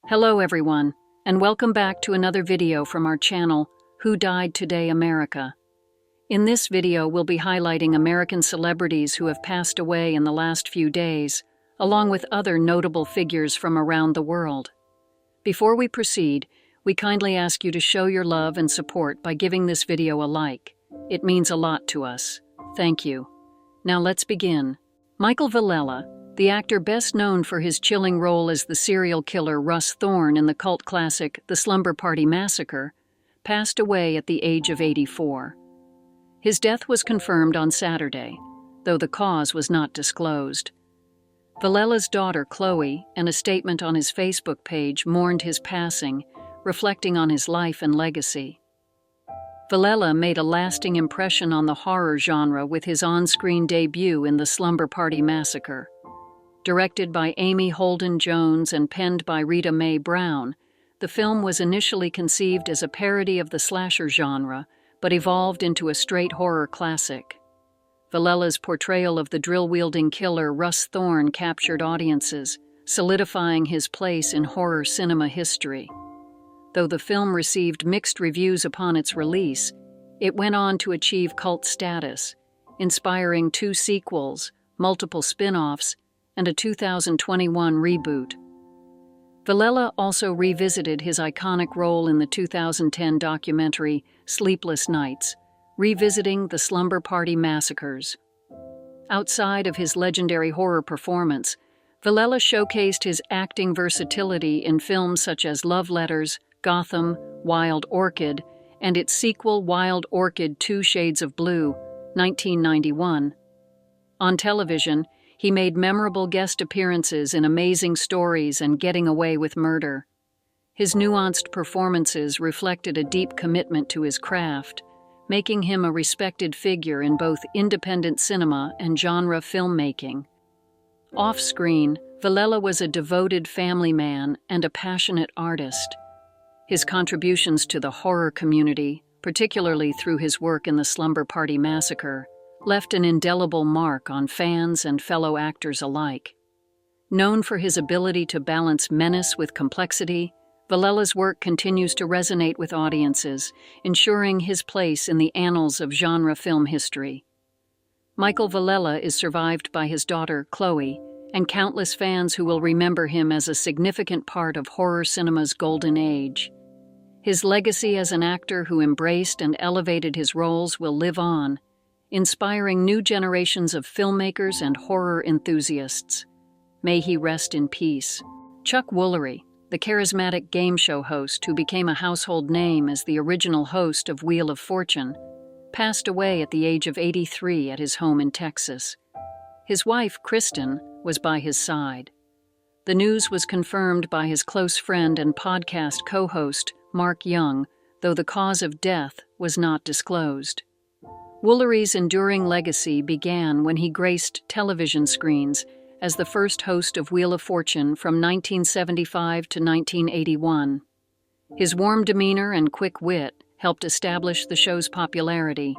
Hello everyone, and welcome back to another video from our channel, Who Died Today America. In this video, we'll be highlighting American celebrities who have passed away in the last few days, along with other notable figures from around the world. Before we proceed, we kindly ask you to show your love and support by giving this video a like. It means a lot to us. Thank you. Now let's begin. Michael Villella, the actor best known for his chilling role as the serial killer Russ Thorn in the cult classic The Slumber Party Massacre, passed away at the age of 84. His death was confirmed on Saturday, though the cause was not disclosed. Villella's daughter, Chloe, in a statement on his Facebook page, mourned his passing, reflecting on his life and legacy. Villella made a lasting impression on the horror genre with his on-screen debut in The Slumber Party Massacre. Directed by Amy Holden Jones and penned by Rita Mae Brown, the film was initially conceived as a parody of the slasher genre, but evolved into a straight horror classic. Villella's portrayal of the drill-wielding killer Russ Thorn captured audiences, solidifying his place in horror cinema history. Though the film received mixed reviews upon its release, it went on to achieve cult status, inspiring 2 sequels, multiple spin-offs, and a 2021 reboot. Villella also revisited his iconic role in the 2010 documentary Sleepless Nights, revisiting the Slumber Party Massacres. Outside of his legendary horror performance, Villella showcased his acting versatility in films such as Love Letters, Gotham, Wild Orchid, and its sequel Wild Orchid: 2 Shades of Blue, 1991. On television, he made memorable guest appearances in Amazing Stories and Getting Away with Murder. His nuanced performances reflected a deep commitment to his craft, making him a respected figure in both independent cinema and genre filmmaking. Off-screen, Villella was a devoted family man and a passionate artist. His contributions to the horror community, particularly through his work in the Slumber Party Massacre, left an indelible mark on fans and fellow actors alike. Known for his ability to balance menace with complexity, Villella's work continues to resonate with audiences, ensuring his place in the annals of genre film history. Michael Villella is survived by his daughter, Chloe, and countless fans who will remember him as a significant part of horror cinema's golden age. His legacy as an actor who embraced and elevated his roles will live on, inspiring new generations of filmmakers and horror enthusiasts. May he rest in peace. Chuck Woolery, the charismatic game show host who became a household name as the original host of Wheel of Fortune, passed away at the age of 83 at his home in Texas. His wife, Kristen, was by his side. The news was confirmed by his close friend and podcast co-host, Mark Young, though the cause of death was not disclosed. Woolery's enduring legacy began when he graced television screens as the first host of Wheel of Fortune from 1975 to 1981. His warm demeanor and quick wit helped establish the show's popularity.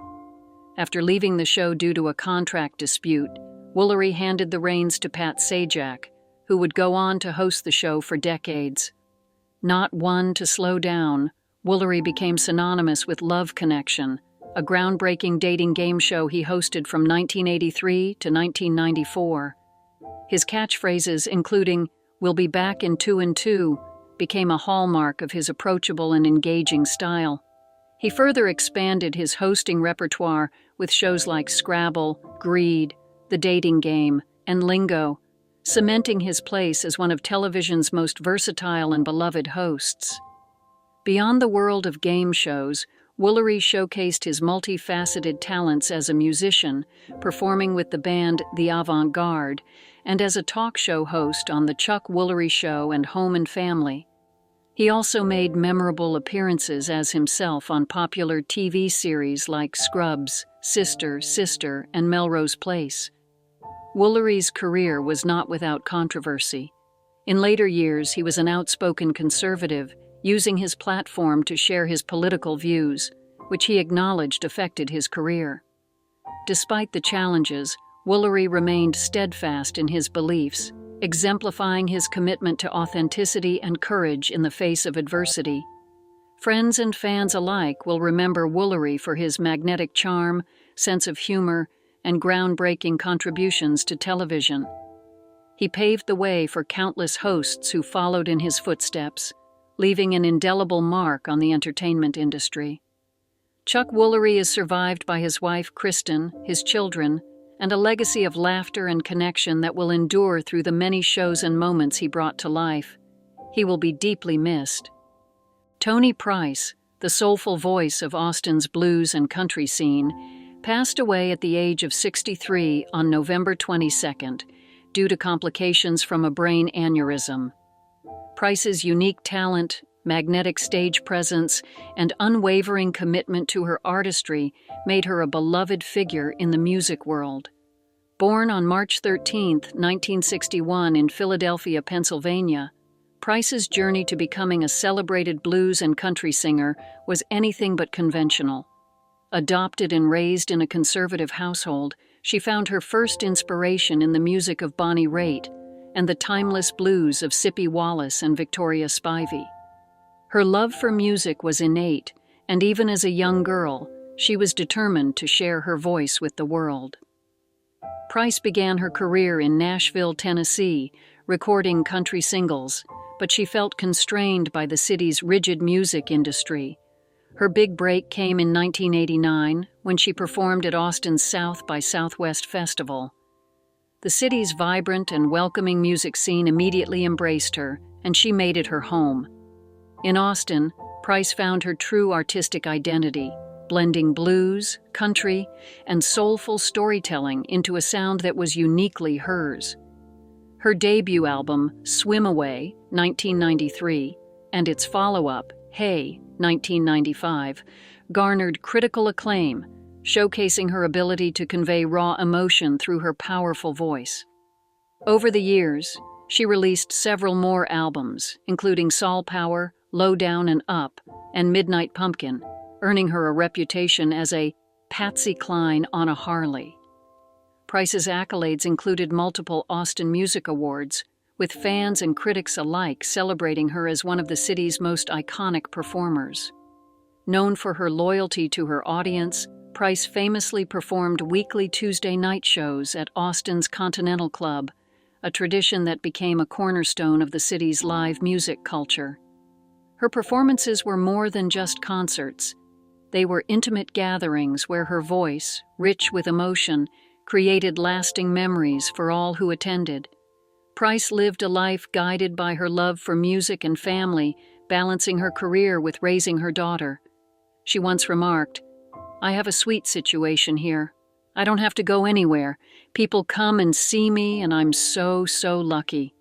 After leaving the show due to a contract dispute, Woolery handed the reins to Pat Sajak, who would go on to host the show for decades. Not one to slow down, Woolery became synonymous with Love Connection, a groundbreaking dating game show he hosted from 1983 to 1994. His catchphrases, including "We'll be back in 2 and 2, became a hallmark of his approachable and engaging style. He further expanded his hosting repertoire with shows like Scrabble, Greed, The Dating Game, and Lingo, cementing his place as one of television's most versatile and beloved hosts. Beyond the world of game shows, Woolery showcased his multifaceted talents as a musician, performing with the band The Avant-Garde, and as a talk show host on The Chuck Woolery Show and Home and Family. He also made memorable appearances as himself on popular TV series like Scrubs, Sister, Sister, and Melrose Place. Woolery's career was not without controversy. In later years, he was an outspoken conservative, using his platform to share his political views, which he acknowledged affected his career. Despite the challenges, Woolery remained steadfast in his beliefs, exemplifying his commitment to authenticity and courage in the face of adversity. Friends and fans alike will remember Woolery for his magnetic charm, sense of humor, and groundbreaking contributions to television. He paved the way for countless hosts who followed in his footsteps, leaving an indelible mark on the entertainment industry. Chuck Woolery is survived by his wife, Kristen, his children, and a legacy of laughter and connection that will endure through the many shows and moments he brought to life. He will be deeply missed. Toni Price, the soulful voice of Austin's blues and country scene, passed away at the age of 63 on November 22nd due to complications from a brain aneurysm. Price's unique talent, magnetic stage presence, and unwavering commitment to her artistry made her a beloved figure in the music world. Born on March 13, 1961 in Philadelphia, Pennsylvania, Price's journey to becoming a celebrated blues and country singer was anything but conventional. Adopted and raised in a conservative household, she found her first inspiration in the music of Bonnie Raitt and the timeless blues of Sippy Wallace and Victoria Spivey. Her love for music was innate, and even as a young girl, she was determined to share her voice with the world. Price began her career in Nashville, Tennessee, recording country singles, but she felt constrained by the city's rigid music industry. Her big break came in 1989 when she performed at Austin's South by Southwest Festival. The city's vibrant and welcoming music scene immediately embraced her, and she made it her home. In Austin, Price found her true artistic identity, blending blues, country, and soulful storytelling into a sound that was uniquely hers. Her debut album, Swim Away, 1993, and its follow-up, Hey, 1995, garnered critical acclaim, showcasing her ability to convey raw emotion through her powerful voice. Over the years, she released several more albums, including Soul Power, Low Down and Up, and Midnight Pumpkin, earning her a reputation as a Patsy Cline on a Harley. Price's accolades included multiple Austin Music Awards, with fans and critics alike celebrating her as one of the city's most iconic performers. Known for her loyalty to her audience, Price famously performed weekly Tuesday night shows at Austin's Continental Club, a tradition that became a cornerstone of the city's live music culture. Her performances were more than just concerts. They were intimate gatherings where her voice, rich with emotion, created lasting memories for all who attended. Price lived a life guided by her love for music and family, balancing her career with raising her daughter. She once remarked, "I have a sweet situation here. I don't have to go anywhere. People come and see me, and I'm so lucky."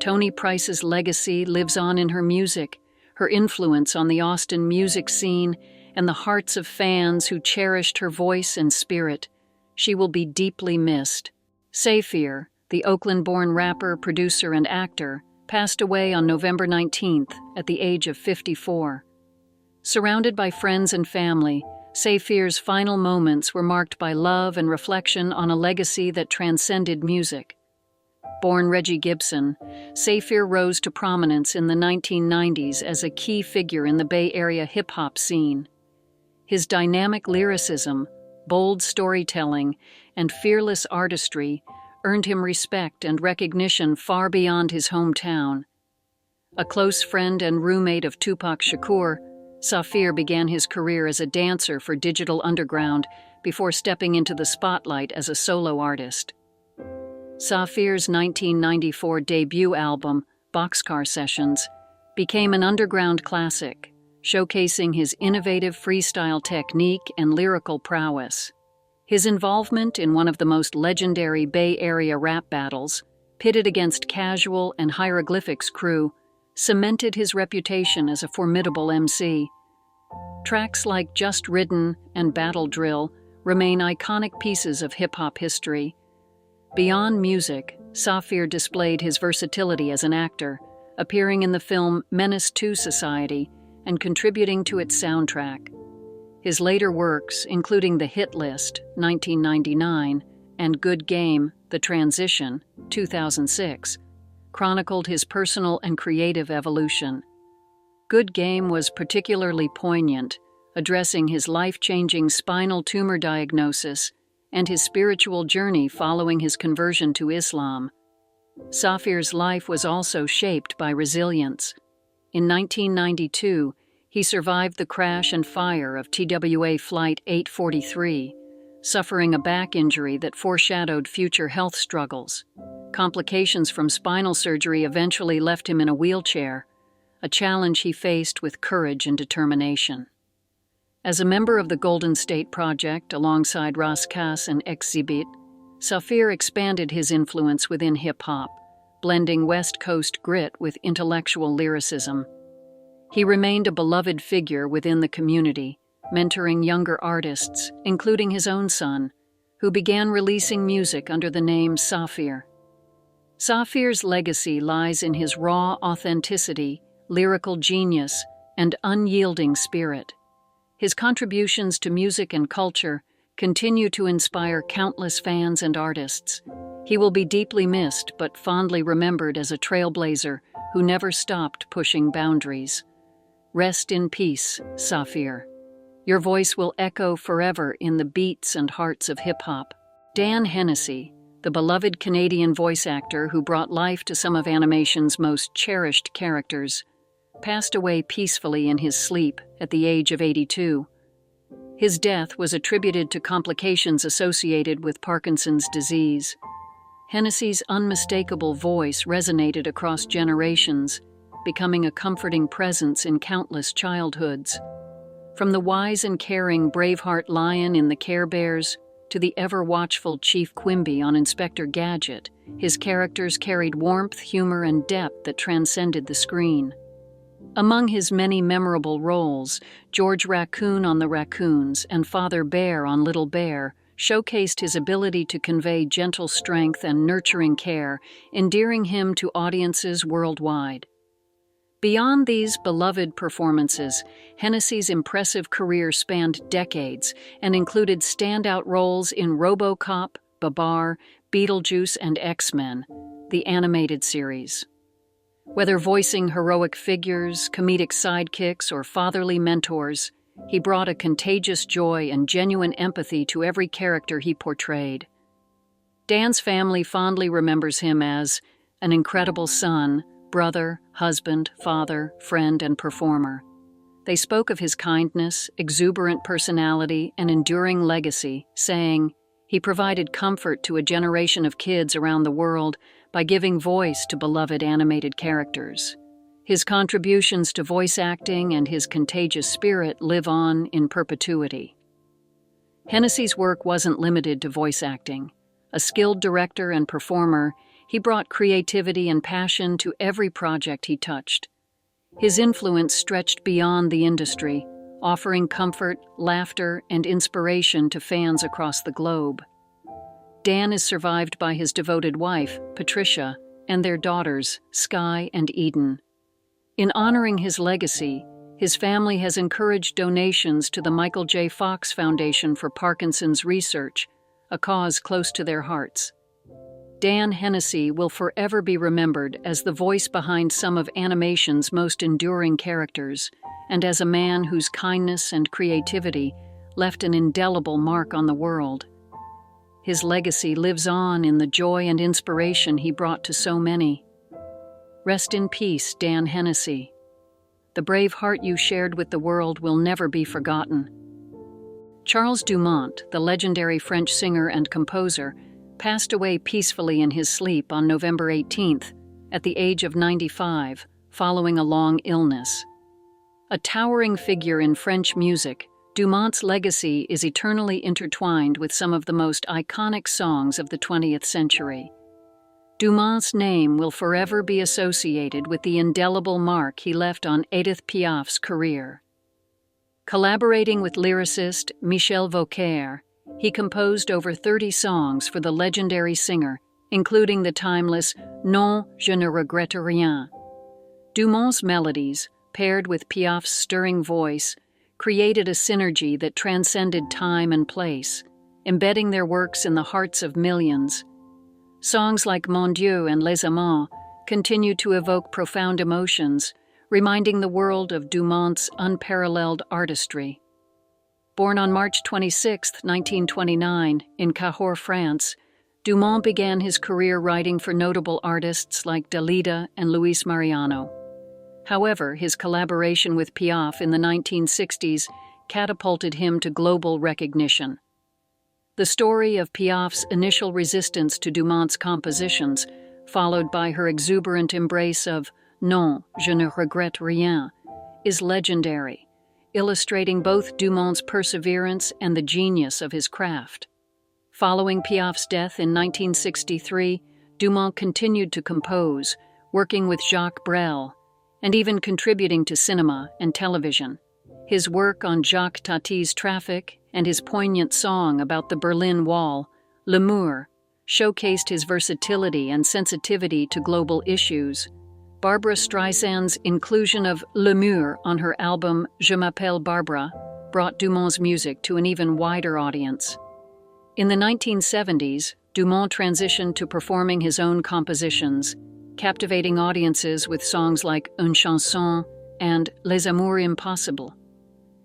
Toni Price's legacy lives on in her music, her influence on the Austin music scene, and the hearts of fans who cherished her voice and spirit. She will be deeply missed. Safir, the Oakland-born rapper, producer, and actor, passed away on November 19th at the age of 54. Surrounded by friends and family, Safir's final moments were marked by love and reflection on a legacy that transcended music. Born Reggie Gibson, Safir rose to prominence in the 1990s as a key figure in the Bay Area hip-hop scene. His dynamic lyricism, bold storytelling, and fearless artistry earned him respect and recognition far beyond his hometown. A close friend and roommate of Tupac Shakur, Safir began his career as a dancer for Digital Underground before stepping into the spotlight as a solo artist. Safir's 1994 debut album, Boxcar Sessions, became an underground classic, showcasing his innovative freestyle technique and lyrical prowess. His involvement in one of the most legendary Bay Area rap battles, pitted against Casual and Hieroglyphics crew, cemented his reputation as a formidable MC. Tracks like Just Ridden and Battle Drill remain iconic pieces of hip-hop history. Beyond music, Safir displayed his versatility as an actor, appearing in the film Menace to Society and contributing to its soundtrack. His later works, including The Hit List, 1999, and Good Game, The Transition, 2006, chronicled his personal and creative evolution. Good Game was particularly poignant, addressing his life-changing spinal tumor diagnosis and his spiritual journey following his conversion to Islam. Safir's life was also shaped by resilience. In 1992, he survived the crash and fire of TWA Flight 843, suffering a back injury that foreshadowed future health struggles. Complications from spinal surgery eventually left him in a wheelchair, a challenge he faced with courage and determination. As a member of the Golden State Project alongside Ras Kass and Exhibit, Safir expanded his influence within hip-hop, blending West Coast grit with intellectual lyricism. He remained a beloved figure within the community, mentoring younger artists, including his own son, who began releasing music under the name Safir. Safir's legacy lies in his raw authenticity, lyrical genius, and unyielding spirit. His contributions to music and culture continue to inspire countless fans and artists. He will be deeply missed but fondly remembered as a trailblazer who never stopped pushing boundaries. Rest in peace, Safir. Your voice will echo forever in the beats and hearts of hip-hop. Dan Hennessy, the beloved Canadian voice actor who brought life to some of animation's most cherished characters, passed away peacefully in his sleep at the age of 82. His death was attributed to complications associated with Parkinson's disease. Hennessy's unmistakable voice resonated across generations, becoming a comforting presence in countless childhoods. From the wise and caring Braveheart lion in the Care Bears to the ever-watchful Chief Quimby on Inspector Gadget, his characters carried warmth, humor, and depth that transcended the screen. Among his many memorable roles, George Raccoon on The Raccoons and Father Bear on Little Bear showcased his ability to convey gentle strength and nurturing care, endearing him to audiences worldwide. Beyond these beloved performances, Hennessy's impressive career spanned decades and included standout roles in RoboCop, Babar, Beetlejuice, and X-Men, the animated series. Whether voicing heroic figures, comedic sidekicks, or fatherly mentors, he brought a contagious joy and genuine empathy to every character he portrayed. Dan's family fondly remembers him as an incredible son, brother, husband, father, friend, and performer. They spoke of his kindness, exuberant personality, and enduring legacy, saying, "He provided comfort to a generation of kids around the world by giving voice to beloved animated characters. His contributions to voice acting and his contagious spirit live on in perpetuity." Hennessy's work wasn't limited to voice acting. A skilled director and performer, he brought creativity and passion to every project he touched. His influence stretched beyond the industry, offering comfort, laughter, and inspiration to fans across the globe. Dan is survived by his devoted wife, Patricia, and their daughters, Sky and Eden. In honoring his legacy, his family has encouraged donations to the Michael J. Fox Foundation for Parkinson's Research, a cause close to their hearts. Dan Hennessy will forever be remembered as the voice behind some of animation's most enduring characters, and as a man whose kindness and creativity left an indelible mark on the world. His legacy lives on in the joy and inspiration he brought to so many. Rest in peace, Dan Hennessy. The brave heart you shared with the world will never be forgotten. Charles Dumont, the legendary French singer and composer, passed away peacefully in his sleep on November 18th, at the age of 95, following a long illness. A towering figure in French music, Dumont's legacy is eternally intertwined with some of the most iconic songs of the 20th century. Dumont's name will forever be associated with the indelible mark he left on Edith Piaf's career. Collaborating with lyricist Michel Vaucaire, he composed over 30 songs for the legendary singer, including the timeless Non, je ne regrette rien. Dumont's melodies, paired with Piaf's stirring voice, created a synergy that transcended time and place, embedding their works in the hearts of millions. Songs like Mon Dieu and Les Amants continue to evoke profound emotions, reminding the world of Dumont's unparalleled artistry. Born on March 26, 1929, in Cahors, France, Dumont began his career writing for notable artists like Dalida and Luis Mariano. However, his collaboration with Piaf in the 1960s catapulted him to global recognition. The story of Piaf's initial resistance to Dumont's compositions, followed by her exuberant embrace of "Non, je ne regrette rien," is legendary, illustrating both Dumont's perseverance and the genius of his craft. Following Piaf's death in 1963, Dumont continued to compose, working with Jacques Brel, and even contributing to cinema and television. His work on Jacques Tati's Traffic and his poignant song about the Berlin Wall, L'Amour, showcased his versatility and sensitivity to global issues. Barbra Streisand's inclusion of L'Amour on her album Je m'appelle Barbara brought Dumont's music to an even wider audience. In the 1970s, Dumont transitioned to performing his own compositions, captivating audiences with songs like Une chanson and Les Amours impossibles.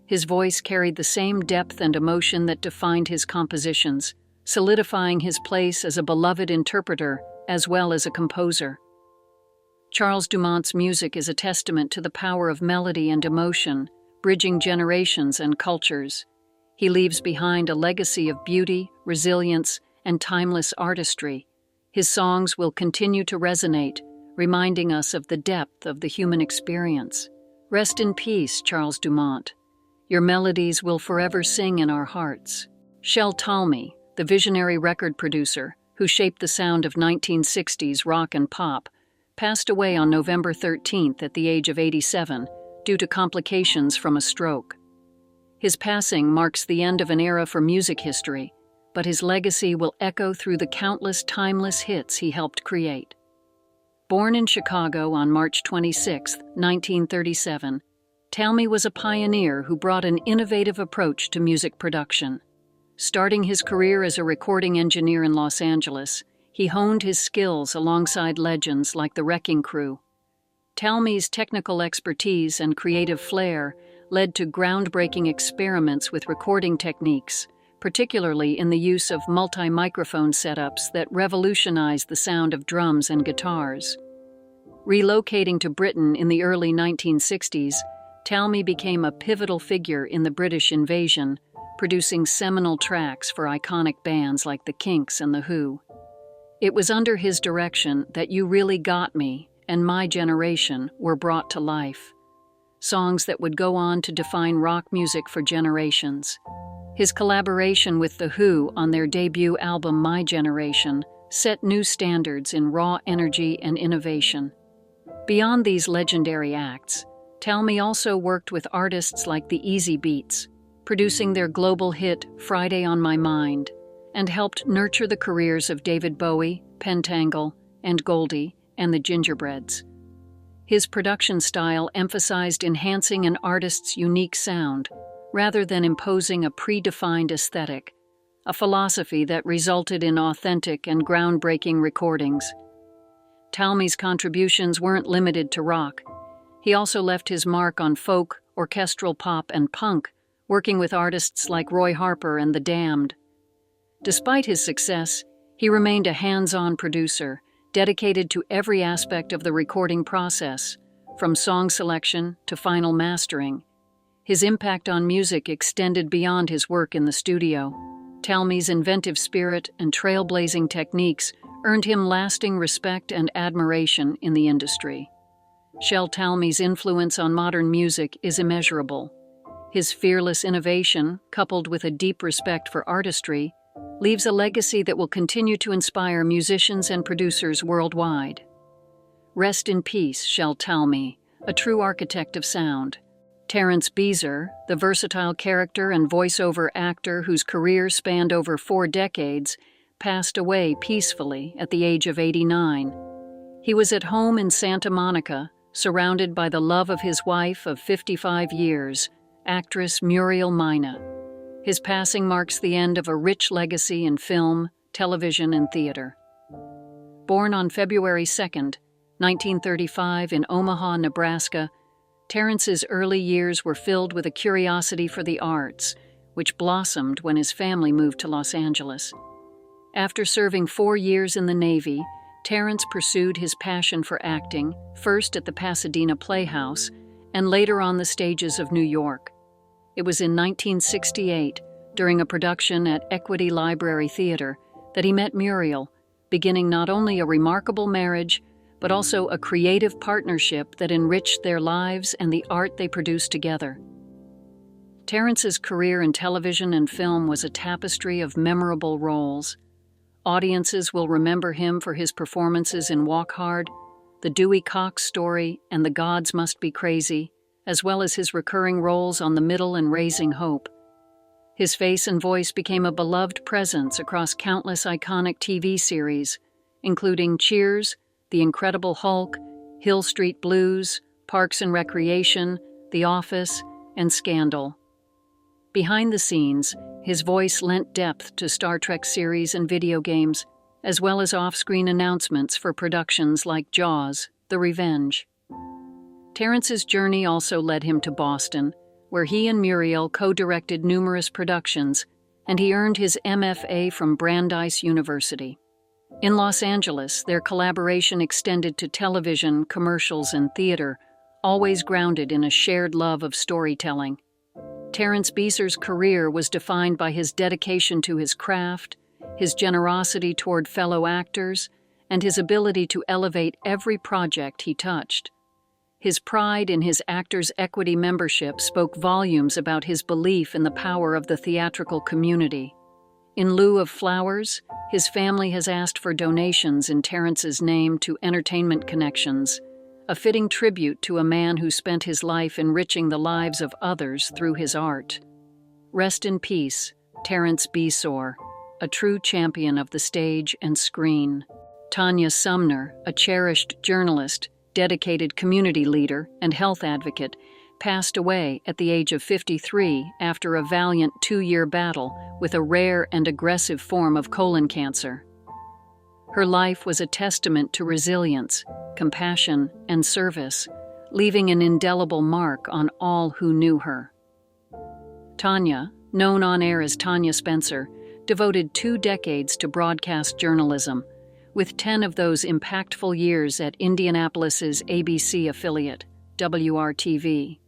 His voice carried the same depth and emotion that defined his compositions, solidifying his place as a beloved interpreter as well as a composer. Charles Dumont's music is a testament to the power of melody and emotion, bridging generations and cultures. He leaves behind a legacy of beauty, resilience, and timeless artistry. His songs will continue to resonate, reminding us of the depth of the human experience. Rest in peace, Charles Dumont. Your melodies will forever sing in our hearts. Shel Talmy, the visionary record producer who shaped the sound of 1960s rock and pop, passed away on November 13th at the age of 87 due to complications from a stroke. His passing marks the end of an era for music history, but his legacy will echo through the countless timeless hits he helped create. Born in Chicago on March 26, 1937, Talmy was a pioneer who brought an innovative approach to music production. Starting his career as a recording engineer in Los Angeles, he honed his skills alongside legends like the Wrecking Crew. Talmy's technical expertise and creative flair led to groundbreaking experiments with recording techniques, particularly in the use of multi-microphone setups that revolutionized the sound of drums and guitars. Relocating to Britain in the early 1960s, Talmy became a pivotal figure in the British invasion, producing seminal tracks for iconic bands like the Kinks and the Who. It was under his direction that You Really Got Me and My Generation were brought to life, songs that would go on to define rock music for generations. His collaboration with The Who on their debut album My Generation set new standards in raw energy and innovation. Beyond these legendary acts, Talmy also worked with artists like the Easy Beats, producing their global hit Friday on My Mind, and helped nurture the careers of David Bowie, Pentangle, and Goldie, and the Gingerbreads. His production style emphasized enhancing an artist's unique sound, rather than imposing a predefined aesthetic, a philosophy that resulted in authentic and groundbreaking recordings. Talmy's contributions weren't limited to rock. He also left his mark on folk, orchestral pop, and punk, working with artists like Roy Harper and The Damned. Despite his success, he remained a hands-on producer, dedicated to every aspect of the recording process, from song selection to final mastering. His impact on music extended beyond his work in the studio. Talmy's inventive spirit and trailblazing techniques earned him lasting respect and admiration in the industry. Shel Talmy's influence on modern music is immeasurable. His fearless innovation, coupled with a deep respect for artistry, leaves a legacy that will continue to inspire musicians and producers worldwide. Rest in peace, Shel Talmy, a true architect of sound. Terence Beezer, the versatile character and voiceover actor whose career spanned over 4 decades, passed away peacefully at the age of 89. He was at home in Santa Monica, surrounded by the love of his wife of 55 years, actress Muriel Mina. His passing marks the end of a rich legacy in film, television, and theater. Born on February 2, 1935 in Omaha, Nebraska, Terence's early years were filled with a curiosity for the arts, which blossomed when his family moved to Los Angeles. After serving 4 years in the Navy, Terence pursued his passion for acting, first at the Pasadena Playhouse and later on the stages of New York. It was in 1968, during a production at Equity Library Theater, that he met Muriel, beginning not only a remarkable marriage, but also a creative partnership that enriched their lives and the art they produced together. Terence's career in television and film was a tapestry of memorable roles. Audiences will remember him for his performances in Walk Hard, The Dewey Cox Story, and The Gods Must Be Crazy, as well as his recurring roles on The Middle and Raising Hope. His face and voice became a beloved presence across countless iconic TV series, including Cheers, The Incredible Hulk, Hill Street Blues, Parks and Recreation, The Office, and Scandal. Behind the scenes, his voice lent depth to Star Trek series and video games, as well as off-screen announcements for productions like Jaws, The Revenge. Terence's journey also led him to Boston, where he and Muriel co-directed numerous productions, and he earned his MFA from Brandeis University. In Los Angeles, their collaboration extended to television, commercials, and theater, always grounded in a shared love of storytelling. Terence Beeser's career was defined by his dedication to his craft, his generosity toward fellow actors, and his ability to elevate every project he touched. His pride in his Actors' Equity membership spoke volumes about his belief in the power of the theatrical community. In lieu of flowers, his family has asked for donations in Terence's name to Entertainment Connections, a fitting tribute to a man who spent his life enriching the lives of others through his art. Rest in peace, Terence Beeser, a true champion of the stage and screen. Tanya Sumner, a cherished journalist, dedicated community leader, and health advocate, passed away at the age of 53 after a valiant 2-year battle with a rare and aggressive form of colon cancer. Her life was a testament to resilience, compassion, and service, leaving an indelible mark on all who knew her. Tanya, known on air as Tanya Spencer, devoted 2 decades to broadcast journalism, with 10 of those impactful years at Indianapolis's ABC affiliate, WRTV.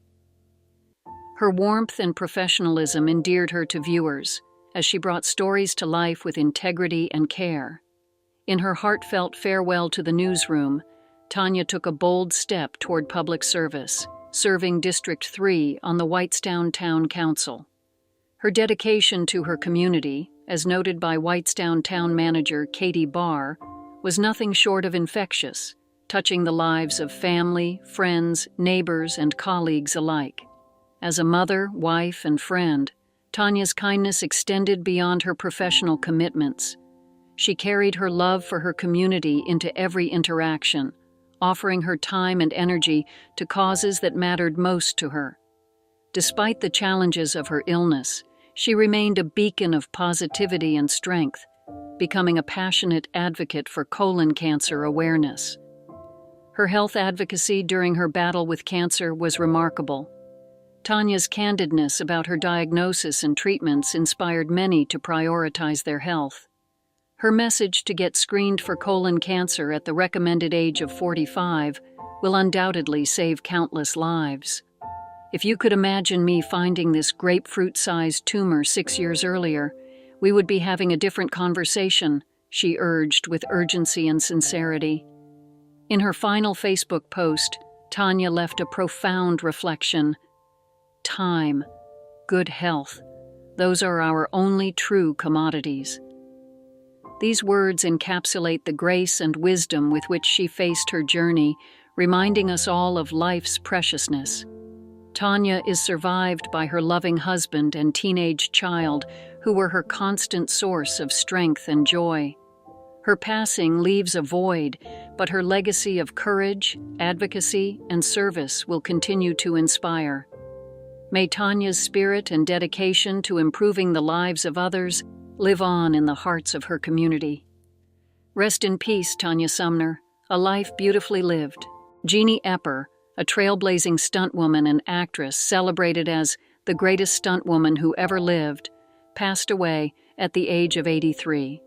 Her warmth and professionalism endeared her to viewers, as she brought stories to life with integrity and care. In her heartfelt farewell to the newsroom, Tanya took a bold step toward public service, serving District 3 on the Whitestown Town Council. Her dedication to her community, as noted by Whitestown Town Manager Katie Barr, was nothing short of infectious, touching the lives of family, friends, neighbors, and colleagues alike. As a mother, wife, and friend, Tanya's kindness extended beyond her professional commitments. She carried her love for her community into every interaction, offering her time and energy to causes that mattered most to her. Despite the challenges of her illness, she remained a beacon of positivity and strength, becoming a passionate advocate for colon cancer awareness. Her health advocacy during her battle with cancer was remarkable. Tanya's candidness about her diagnosis and treatments inspired many to prioritize their health. Her message to get screened for colon cancer at the recommended age of 45 will undoubtedly save countless lives. If you could imagine me finding this grapefruit-sized tumor 6 years earlier, we would be having a different conversation, she urged with urgency and sincerity. In her final Facebook post, Tanya left a profound reflection. Time, good health, those are our only true commodities. These words encapsulate the grace and wisdom with which she faced her journey, reminding us all of life's preciousness. Tanya is survived by her loving husband and teenage child, who were her constant source of strength and joy. Her passing leaves a void, but her legacy of courage, advocacy, and service will continue to inspire. May Tanya's spirit and dedication to improving the lives of others live on in the hearts of her community. Rest in peace, Tanya Sumner, a life beautifully lived. Jeanie Eper, a trailblazing stuntwoman and actress celebrated as the greatest stuntwoman who ever lived, passed away at the age of 83.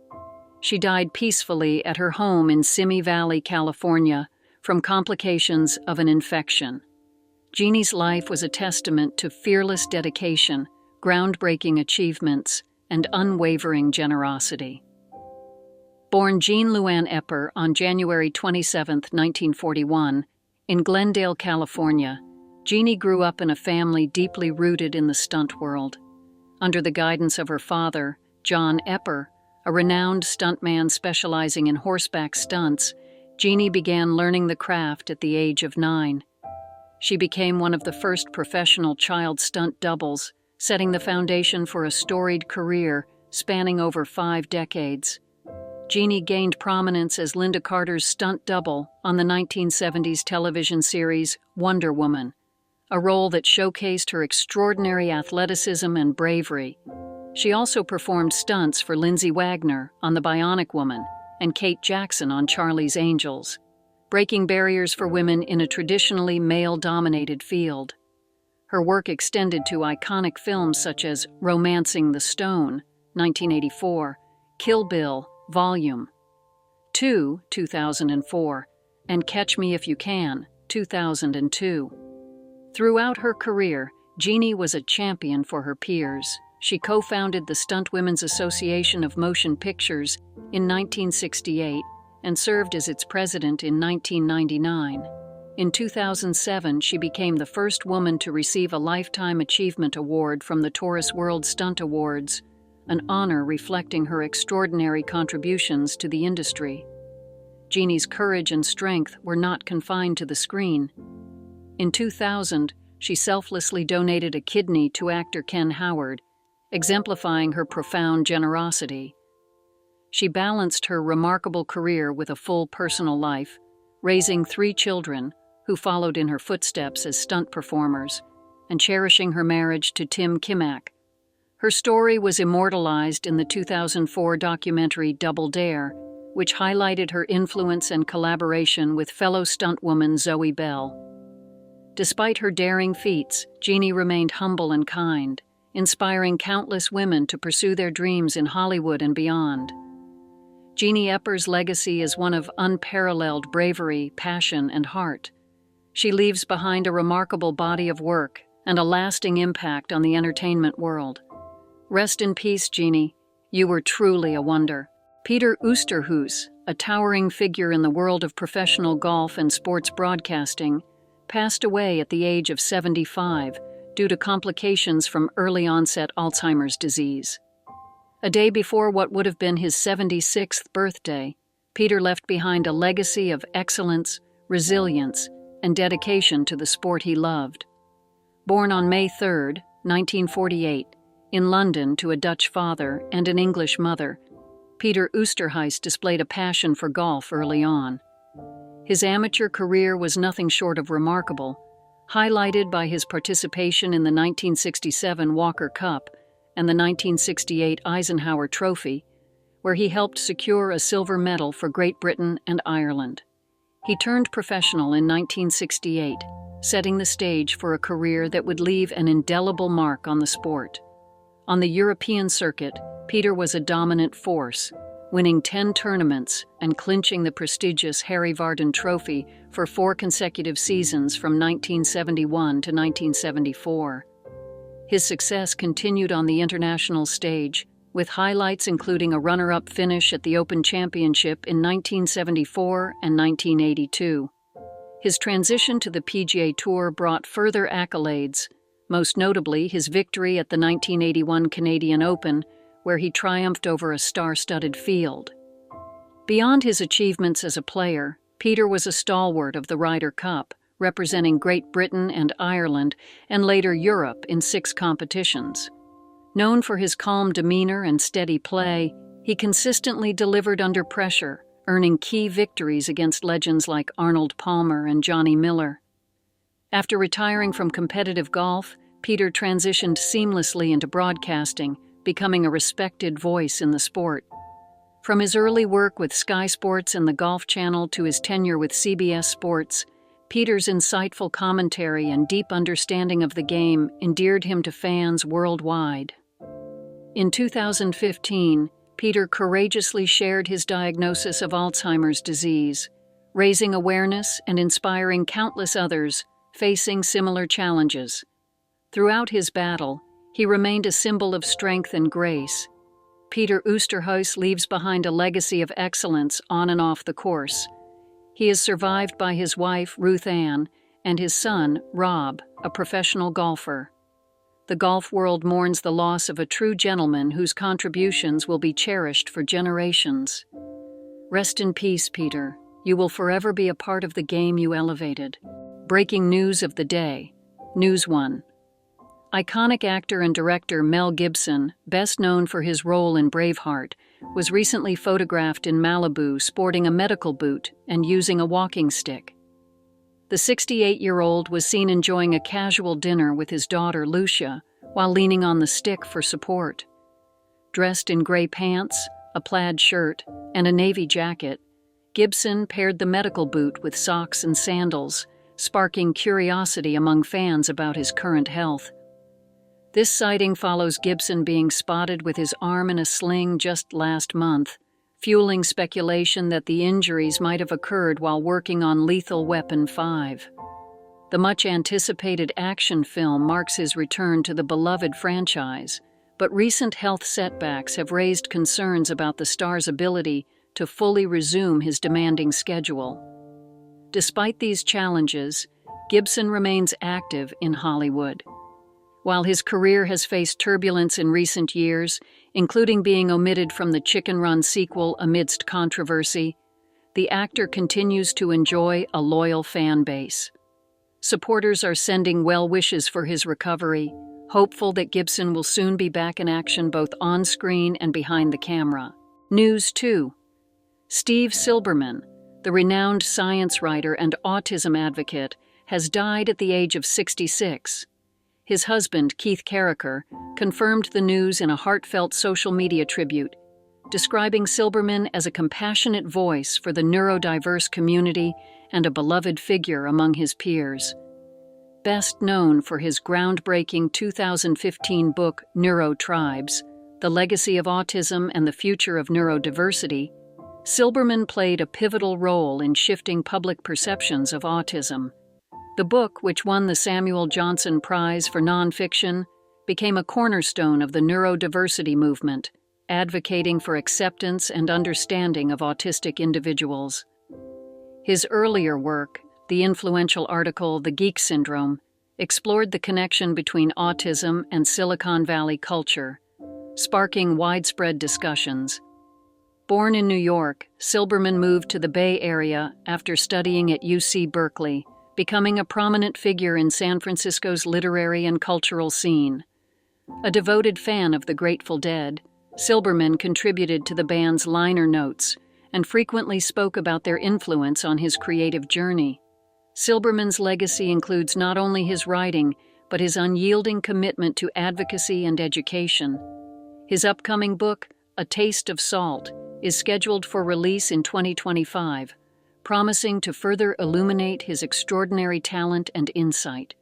She died peacefully at her home in Simi Valley, California, from complications of an infection. Jeanie's life was a testament to fearless dedication, groundbreaking achievements, and unwavering generosity. Born Jean Luann Eper on January 27, 1941, in Glendale, California, Jeanie grew up in a family deeply rooted in the stunt world. Under the guidance of her father, John Eper, a renowned stuntman specializing in horseback stunts, Jeanie began learning the craft at the age of 9. She became one of the first professional child stunt doubles, setting the foundation for a storied career spanning over 5 decades. Jeanie gained prominence as Linda Carter's stunt double on the 1970s television series Wonder Woman, a role that showcased her extraordinary athleticism and bravery. She also performed stunts for Lindsay Wagner on The Bionic Woman and Kate Jackson on Charlie's Angels, breaking barriers for women in a traditionally male-dominated field. Her work extended to iconic films such as Romancing the Stone, 1984, Kill Bill, Volume 2, 2004, and Catch Me If You Can, 2002. Throughout her career, Jeanie was a champion for her peers. She co-founded the Stunt Women's Association of Motion Pictures in 1968 and served as its president in 1999. In 2007, she became the first woman to receive a Lifetime Achievement Award from the Taurus World Stunt Awards, an honor reflecting her extraordinary contributions to the industry. Jeanie's courage and strength were not confined to the screen. In 2000, she selflessly donated a kidney to actor Ken Howard, exemplifying her profound generosity. She balanced her remarkable career with a full personal life, raising 3 children who followed in her footsteps as stunt performers, and cherishing her marriage to Tim Kimmach. Her story was immortalized in the 2004 documentary Double Dare, which highlighted her influence and collaboration with fellow stuntwoman Zoe Bell. Despite her daring feats, Jeanie remained humble and kind, inspiring countless women to pursue their dreams in Hollywood and beyond. Jeanie Eper's legacy is one of unparalleled bravery, passion, and heart. She leaves behind a remarkable body of work and a lasting impact on the entertainment world. Rest in peace, Jeanie. You were truly a wonder. Peter Oosterhuis, a towering figure in the world of professional golf and sports broadcasting, passed away at the age of 75 due to complications from early-onset Alzheimer's disease. A day before what would have been his 76th birthday, Peter left behind a legacy of excellence, resilience, and dedication to the sport he loved. Born on May 3, 1948, in London to a Dutch father and an English mother, Peter Oosterhuis displayed a passion for golf early on. His amateur career was nothing short of remarkable, highlighted by his participation in the 1967 Walker Cup and the 1968 Eisenhower Trophy, where he helped secure a silver medal for Great Britain and Ireland. He turned professional in 1968, setting the stage for a career that would leave an indelible mark on the sport. On the European circuit, Peter was a dominant force, winning 10 tournaments and clinching the prestigious Harry Vardon Trophy for 4 consecutive seasons from 1971 to 1974. His success continued on the international stage, with highlights including a runner-up finish at the Open Championship in 1974 and 1982. His transition to the PGA Tour brought further accolades, most notably his victory at the 1981 Canadian Open, where he triumphed over a star-studded field. Beyond his achievements as a player, Peter was a stalwart of the Ryder Cup, representing Great Britain and Ireland, and later Europe in 6 competitions. Known for his calm demeanor and steady play, he consistently delivered under pressure, earning key victories against legends like Arnold Palmer and Johnny Miller. After retiring from competitive golf, Peter transitioned seamlessly into broadcasting, becoming a respected voice in the sport. From his early work with Sky Sports and the Golf Channel to his tenure with CBS Sports, Peter's insightful commentary and deep understanding of the game endeared him to fans worldwide. In 2015, Peter courageously shared his diagnosis of Alzheimer's disease, raising awareness and inspiring countless others facing similar challenges. Throughout his battle, he remained a symbol of strength and grace. Peter Oosterhuis leaves behind a legacy of excellence on and off the course. He is survived by his wife, Ruth Ann, and his son, Rob, a professional golfer. The golf world mourns the loss of a true gentleman whose contributions will be cherished for generations. Rest in peace, Peter. You will forever be a part of the game you elevated. Breaking news of the day. News 1. Iconic actor and director Mel Gibson, best known for his role in Braveheart, was recently photographed in Malibu sporting a medical boot and using a walking stick. The 68-year-old was seen enjoying a casual dinner with his daughter Lucia while leaning on the stick for support. Dressed in gray pants, a plaid shirt, and a navy jacket, Gibson paired the medical boot with socks and sandals, sparking curiosity among fans about his current health. This sighting follows Gibson being spotted with his arm in a sling just last month, fueling speculation that the injuries might have occurred while working on Lethal Weapon 5. The much-anticipated action film marks his return to the beloved franchise, but recent health setbacks have raised concerns about the star's ability to fully resume his demanding schedule. Despite these challenges, Gibson remains active in Hollywood. While his career has faced turbulence in recent years, including being omitted from the Chicken Run sequel amidst controversy, the actor continues to enjoy a loyal fan base. Supporters are sending well wishes for his recovery, hopeful that Gibson will soon be back in action both on screen and behind the camera. News 2. Steve Silberman, the renowned science writer and autism advocate, has died at the age of 66. His husband, Keith Carricker, confirmed the news in a heartfelt social media tribute, describing Silberman as a compassionate voice for the neurodiverse community and a beloved figure among his peers. Best known for his groundbreaking 2015 book, Neurotribes, The Legacy of Autism and the Future of Neurodiversity, Silberman played a pivotal role in shifting public perceptions of autism. The book, which won the Samuel Johnson Prize for Nonfiction, became a cornerstone of the neurodiversity movement, advocating for acceptance and understanding of autistic individuals. His earlier work, the influential article The Geek Syndrome, explored the connection between autism and Silicon Valley culture, sparking widespread discussions. Born in New York, Silberman moved to the Bay Area after studying at UC Berkeley, becoming a prominent figure in San Francisco's literary and cultural scene. A devoted fan of the Grateful Dead, Silberman contributed to the band's liner notes and frequently spoke about their influence on his creative journey. Silberman's legacy includes not only his writing, but his unyielding commitment to advocacy and education. His upcoming book, A Taste of Salt, is scheduled for release in 2025, promising to further illuminate his extraordinary talent and insight.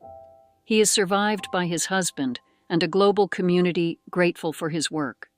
He is survived by his husband and a global community grateful for his work.